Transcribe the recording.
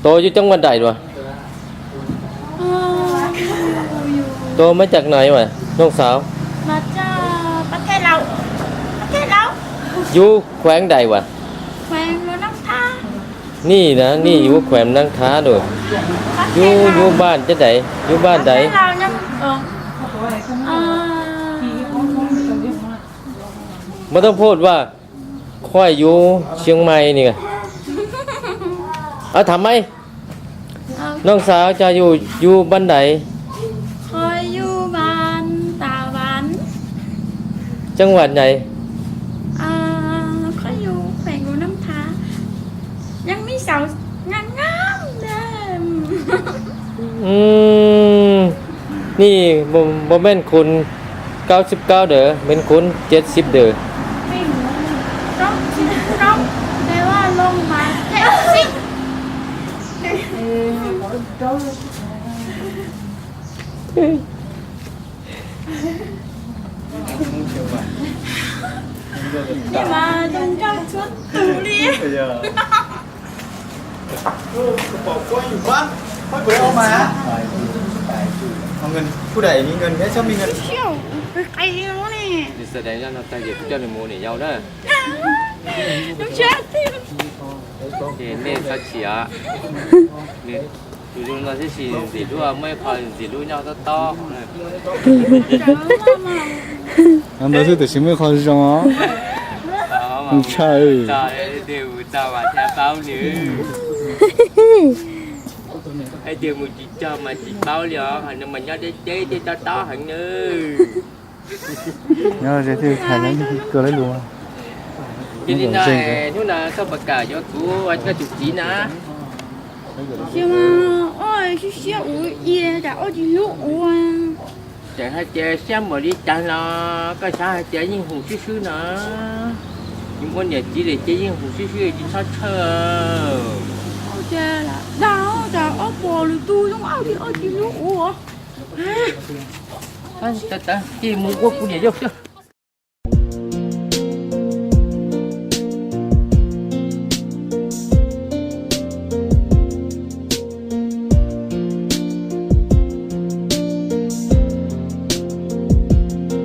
โตอยู่จังหวัดใดวะโตมาจากไหนวะน้องสาวมาจากประเทศเราอยู่แขวงใดวะแขวงรถน้ำท่านี่นะนี่อยู่แขวงนั่งท้าด้วยอยู่บ้านจะไหนอยู่บ้านใดเรายังไม่ต้องพูดว่าค่อยอยู่เชียงใหม่นี่ไงเอาทำไมน้องสาวจะอยู่บ้านใดคอยอยู่บ้านตาหวานจังหวัดไหนคอยอยู่แขวงรถน้ำท่ายังมีเสางามๆเด้นี่บ่แม่นคุณ99เด้อเป็นคุณ70เด้อต้องแปลว่าลงมา70นี่มาตรงเจ้าชุดตูรีกระเป๋าก้อยอยู่บ้านค่อยไปเอามาเอาเงินผู้ใดมีเงินแค่ชอบมีเงินเที่ยวไปไกลแล้วนี่แสดงว่าเราใจเย็นเจ้าในโมนี่ยาวเด้อน้องเชื่อที่นี่สักเสียนี่อยู่ๆเราสิสิรู้ว่าไม่พอสิรู้nhauต่อ俺们是的行为考试中哦。你猜？đều tao mà theo bao nữa ai đều một chị cho mà chị bao liền hành mà nhớ chế cho to hẳn nữa nhớ thì thầy lấy cơ lấy luôn cho nên này lúc nào sao bạc cả cho chú anh có chụp chỉ nè nhưng mà ôi chú xíu ye đã ôi chị lũ chạy hai chơi xem mà đi chăn lo cái sao hai chơi nhưng hùng xíu xíu nữa nhưng con nhà chỉ để chơi nhưng hùng xíu xíu chỉ sao chờ chơi là đâu trời ơi bò rồi tôi giống áo chị lũ ta chỉ muốn quốc của nhà vô chứ